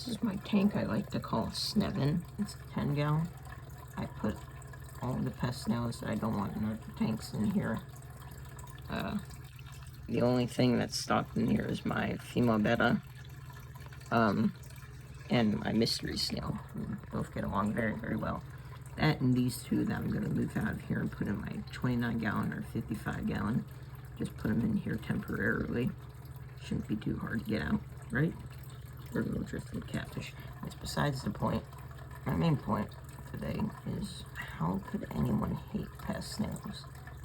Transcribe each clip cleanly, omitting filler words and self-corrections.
This is my tank I like to call Snevin. It's a 10 gallon. I put all the pest snails that I don't want in the tanks in here. The only thing that's stocked in here is my female betta, and my mystery snail. Both get along very, very well. That and these two that I'm going to move out of here and put in my 29 gallon or 55 gallon. Just put them in here temporarily. Shouldn't be too hard to get out, right? Or little driftwood catfish. That's besides the point. My main point today is, how could anyone hate pest snails?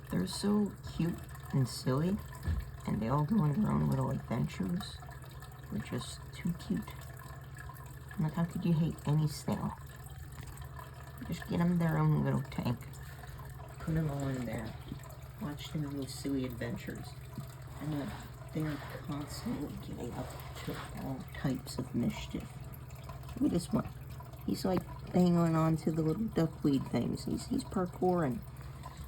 They're so cute and silly, and they all go on their own little adventures. They're just too cute. I'm like, how could you hate any snail? Just get them their own little tank. Put them all in there. Watch them little silly adventures. And they're constantly getting up to all types of mischief. Look at this one. He's like hanging on to the little duckweed things. He's parkouring.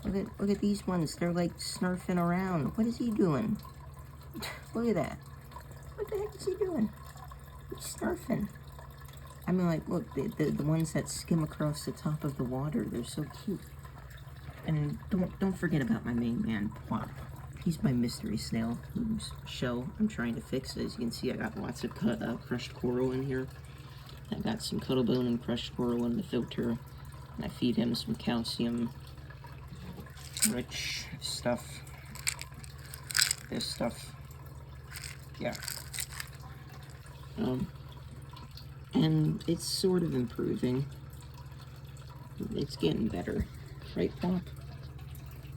Look at these ones. They're like snurfing around. What is he doing? Look at that. What the heck is he doing? He's snurfing. I mean, like, look, the ones that skim across the top of the water, they're so cute. And don't forget about my main man, Plop. He's my mystery snail, whose shell I'm trying to fix. As you can see, I got lots of crushed coral in here. I got some cuttlebone and crushed coral in the filter. And I feed him some calcium-rich stuff. This stuff. Yeah. And it's sort of improving. It's getting better. Right, Plop?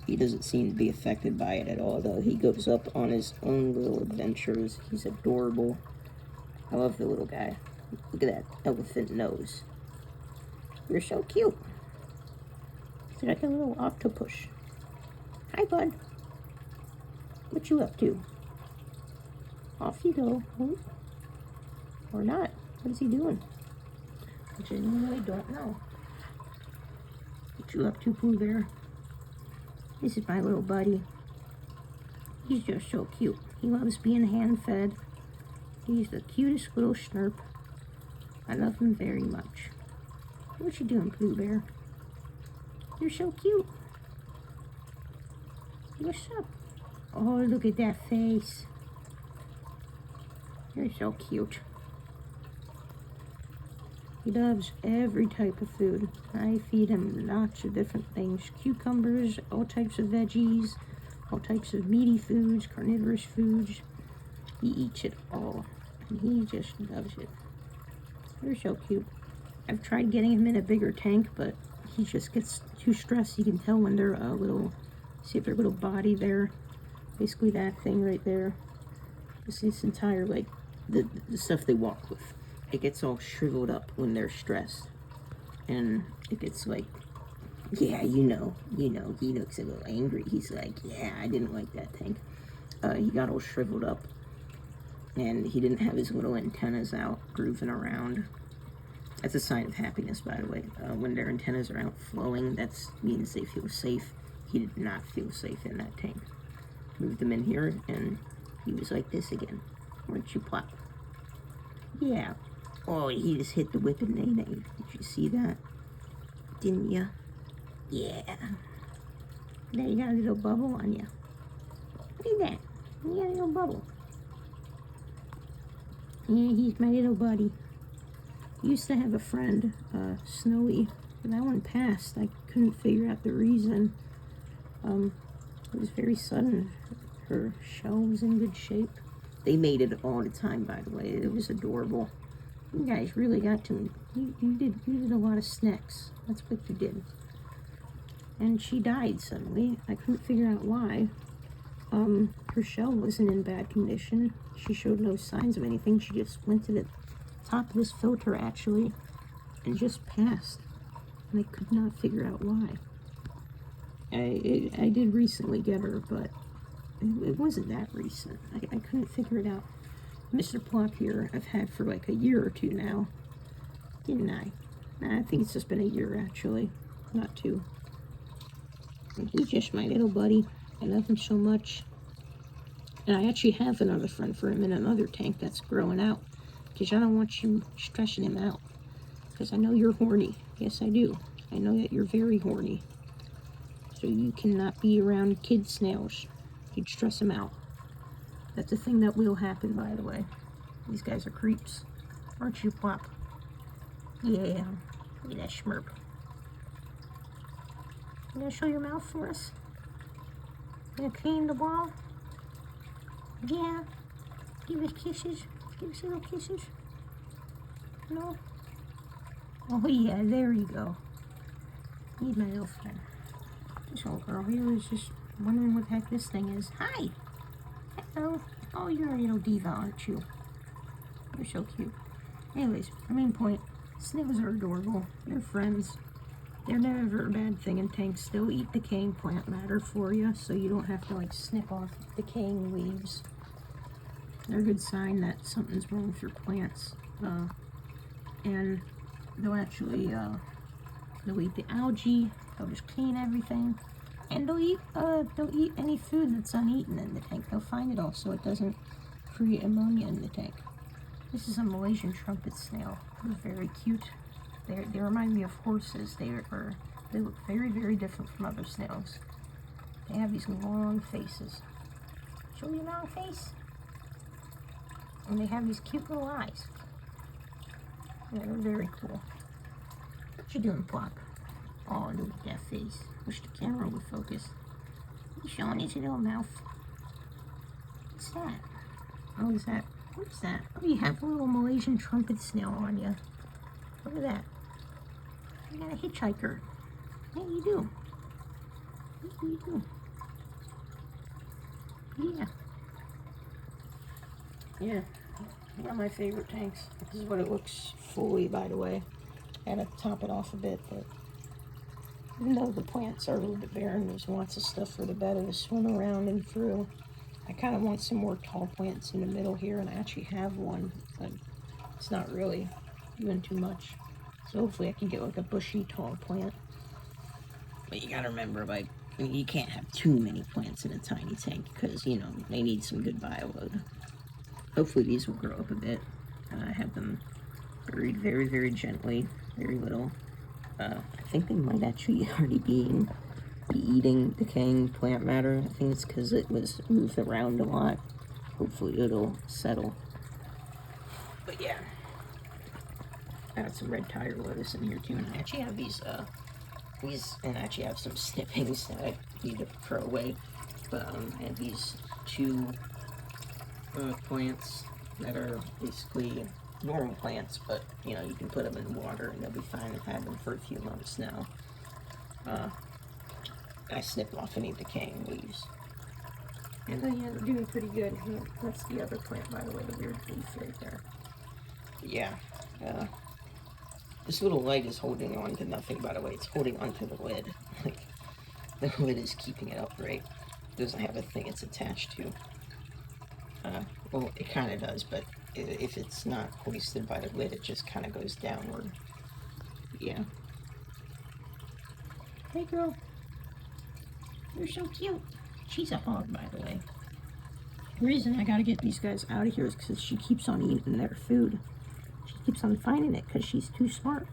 He doesn't seem to be affected by it at all, though. He goes up on his own little adventures. He's adorable. I love the little guy. Look at that elephant nose. You're so cute. He's like a little octopus. Hi, bud. What you up to? Off you go. Or not. What is he doing? I genuinely don't know. What you up to, Pooh Bear? This is my little buddy. He's just so cute. He loves being hand-fed. He's the cutest little snurp. I love him very much. What you doing, Pooh Bear? You're so cute. What's up? Oh, look at that face. You're so cute. He loves every type of food. I feed him lots of different things. Cucumbers, all types of veggies, all types of meaty foods, carnivorous foods. He eats it all, and he just loves it. They're so cute. I've tried getting him in a bigger tank, but he just gets too stressed. You can tell when they're a little, see their little body there. Basically that thing right there. This entire, like, the stuff they walk with. It gets all shriveled up when they're stressed. And it gets like, yeah, he looks a little angry. He's like, yeah, I didn't like that tank. He got all shriveled up. And he didn't have his little antennas out, grooving around. That's a sign of happiness, by the way. When their antennas are out flowing, that means they feel safe. He did not feel safe in that tank. Moved him in here, and he was like this again. Weren't you, Plop? Yeah. Oh, he just hit the whipping nay-nay. Did you see that? Didn't ya? Yeah. There, you got a little bubble on ya. Look at that. You got a little bubble. Yeah, he's my little buddy. Used to have a friend, Snowy. But that one passed. I couldn't figure out the reason. It was very sudden. Her shell was in good shape. They made it all the time, by the way. It was adorable. You guys really got to me. You did a lot of snacks. That's what you did. And she died suddenly. I couldn't figure out why. Her shell wasn't in bad condition. She showed no signs of anything. She just went to the top of this filter, actually, and just passed. And I could not figure out why. I did recently get her, but it wasn't that recent. I couldn't figure it out. Mr. Plop here, I've had for like a year or two now. Didn't I? Nah, I think it's just been a year, actually. Not two. And he's just my little buddy. I love him so much. And I actually have another friend for him in another tank that's growing out. because I don't want you stressing him out. Because I know you're horny. Yes, I do. I know that you're very horny. So you cannot be around kid snails. You'd stress them out. That's a thing that will happen, by the way. These guys are creeps. Aren't you, Plop? Yeah. Look at that schmirp. You gonna show your mouth for us? You gonna clean the wall? Yeah. Give us kisses. Give us little kisses. No? Oh yeah, there you go. He's my little friend. This little girl here is just wondering what the heck this thing is. Hi! Hello. Oh, you're a little diva, aren't you? You're so cute. Anyways, our main point. Snails are adorable. They're friends. They're never a bad thing in tanks. They'll eat decaying plant matter for you, so you don't have to like snip off decaying leaves. They're a good sign that something's wrong with your plants. And they'll actually they'll eat the algae. They'll just clean everything, and they'll eat any food that's uneaten in the tank. They'll find it all so it doesn't create ammonia in the tank. This is a Malaysian trumpet snail. They're very cute. They remind me of horses. They look very, very different from other snails. They have these long faces. Show me your long face. And they have these cute little eyes. Yeah, they're very cool. What you doing, Plop? Oh, look at that face. Wish the camera would focus. He's showing his little mouth. What's that? Oh, is that? What's that? Oh, you have a little Malaysian trumpet snail on you. Look at that. You got a hitchhiker. Yeah, you do. Yeah, you do. Yeah. Yeah. One of my favorite tanks. This is what it looks fully, by the way. I had to top it off a bit, but even though the plants are a little bit barren, there's lots of stuff for the betta to swim around and through. I kind of want some more tall plants in the middle here, and I actually have one, but it's not really doing too much. So hopefully I can get like a bushy tall plant. But you gotta remember, like, you can't have too many plants in a tiny tank, because, you know, they need some good bioload. Hopefully these will grow up a bit. I have them buried very, very gently, very little. I think they might actually already be eating decaying plant matter. I think it's because it was moved around a lot. Hopefully it'll settle. But yeah, I got some red tiger lettuce in here too, and I actually have these, and I actually have some snippings that I need to throw away. But I have these two plants that are basically normal plants, but you know, you can put them in water and they'll be fine. I've had them for a few months now. I snipped off any decaying leaves, and yeah, they're doing pretty good. Yeah, that's the other plant, by the way, the weird leaf right there. But yeah, this little leg is holding on to nothing, by the way. It's holding onto the lid. Like, the lid is keeping it upright. It doesn't have a thing it's attached to. Well, it kind of does, but if it's not hoisted by the lid, it just kind of goes downward. Yeah. Hey, girl. You're so cute. She's a hog, by the way. The reason I gotta get these guys out of here is because she keeps on eating their food. She keeps on finding it because she's too smart.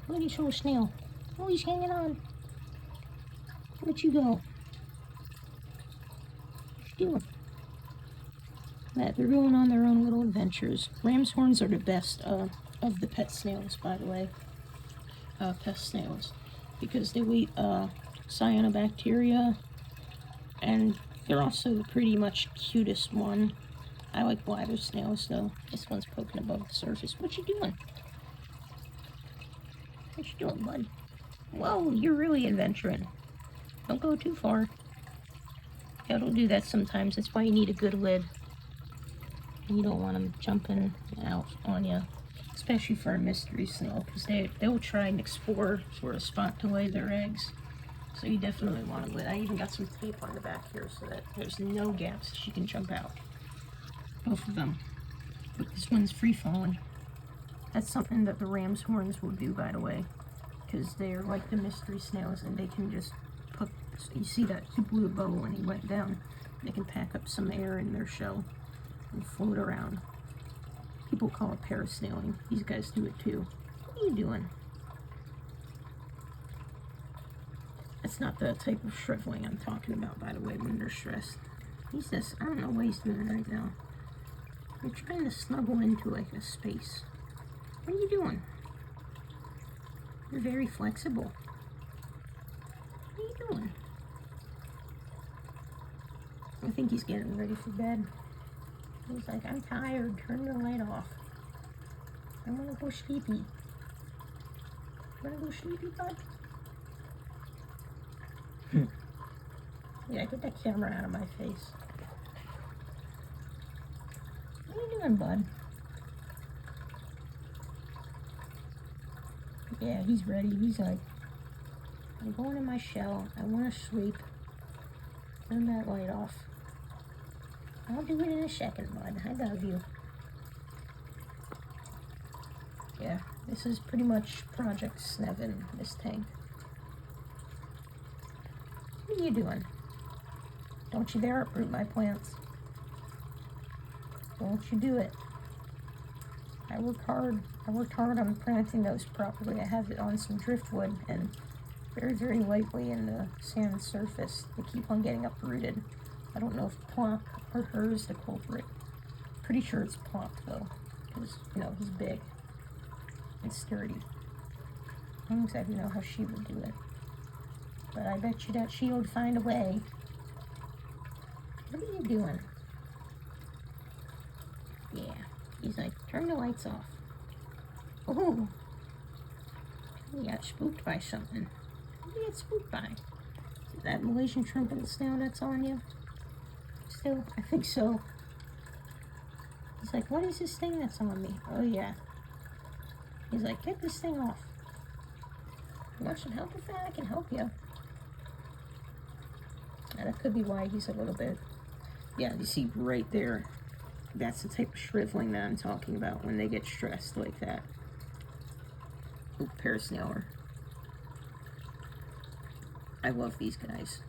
Look at this little snail. Oh, he's hanging on. Where'd you go? What you doing? They're going on their own little adventures. Ram's horns are the best of the pet snails, by the way. Pest snails. Because they eat cyanobacteria, and they're also the pretty much cutest one. I like bladder snails, though. This one's poking above the surface. What you doing? What you doing, bud? Whoa, you're really adventuring. Don't go too far. Yeah, it'll do that sometimes. That's why you need a good lid. You don't want them jumping out on you, especially for a mystery snail, because they'll try and explore for a spot to lay their eggs. So you definitely want a lid. I even got some tape on the back here so that there's no gaps she can jump out. Both of them. But this one's free falling. That's something that the ram's horns will do, by the way, because they're like the mystery snails, and they can just put. You see that he blew a bubble when he went down. They can pack up some air in their shell and float around. people call it parasnailing. These guys do it too. What are you doing? That's not the type of shriveling I'm talking about, by the way, when they're stressed. He's just, I don't know what he's doing right now. You're trying to snuggle into like a space. What are you doing? You're very flexible. What are you doing? I think he's getting ready for bed. He's like, I'm tired. Turn the light off. I want to go sleepy. You want to go sleepy, bud? Yeah, get that camera out of my face. What are you doing, bud? Yeah, he's ready. He's like, I'm going in my shell. I want to sleep. Turn that light off. I'll do it in a second, bud. I love you. Yeah, this is pretty much Project Snevin, this tank. What are you doing? Don't you dare uproot my plants. Don't you do it. I worked hard. I worked hard on planting those properly. I have it on some driftwood and very, very lightly in the sand surface. They keep on getting uprooted. I don't know if Plop or her is the culprit. Pretty sure it's Plop though, because, you know, he's big and sturdy. I don't exactly know how she would do it, but I bet you that she would find a way. What are you doing? Yeah, he's like, turn the lights off. Oh, he got spooked by something. What did he get spooked by? Is that Malaysian trumpet snail that's on you? Still, I think so. He's like, what is this thing that's on me? Oh yeah. He's like, get this thing off. You want some help with that? I can help you. And that could be why he's a little bit... Yeah, you see right there. That's the type of shriveling that I'm talking about when they get stressed like that. Oop, parasnailer. I love these guys.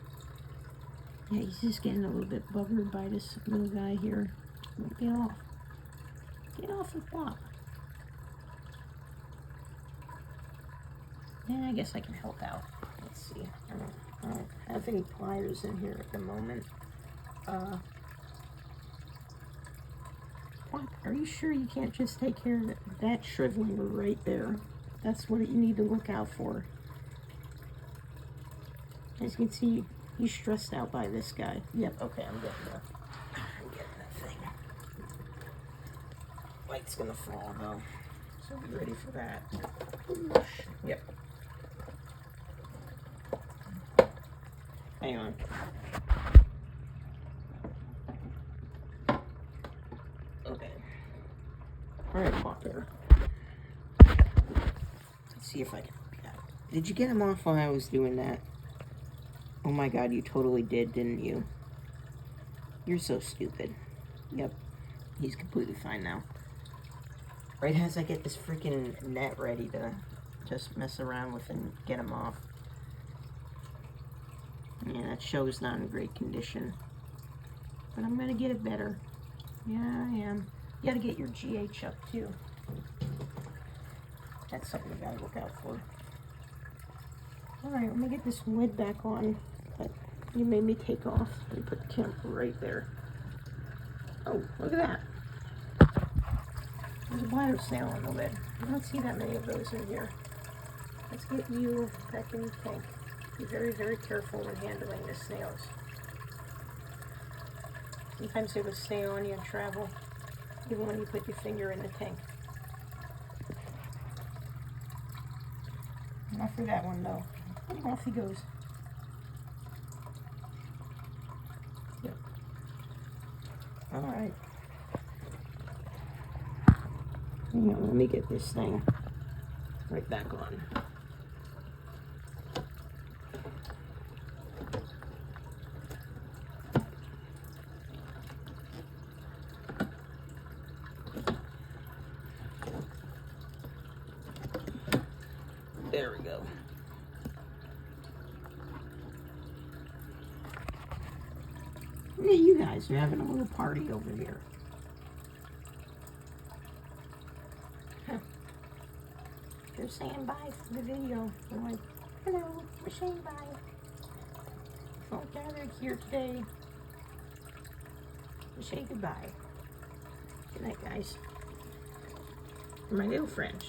Yeah, he's just getting a little bit buggered by this little guy here. Get off. Get off the plot. Yeah, I guess I can help out. Let's see. I don't have any pliers in here at the moment. Are you sure you can't just take care of that shriveling right there? That's what you need to look out for. As you can see, he's stressed out by this guy. Yep, okay, I'm getting that thing. Light's gonna fall though, so be ready for that. Yep. Hang on. Okay. Alright, Walker. Let's see if I can. Did you get him off while I was doing that? Oh my god, you totally did, didn't you? You're so stupid. Yep. He's completely fine now. Right as I get this freaking net ready to just mess around with and get him off. Yeah, that show's not in great condition. But I'm gonna get it better. Yeah, I am. You gotta get your GH up too. That's something you gotta look out for. Alright, let me get this lid back on that you made me take off. Let me put the camera right there. Oh, look at that. There's a bladder snail on the lid. I don't see that many of those in here. Let's get you back in the tank. Be very, very careful when handling the snails. Sometimes they will stay on you and travel, even when you put your finger in the tank. Not for that one though. Off he goes. Yep. Alright. Hang on, let me get this thing right back on. There we go. Yeah, you guys are having a little party over here. They're saying bye for the video. I'm like, hello, we're saying bye. Don't gather here today. Say goodbye. Good night, guys. My little friends.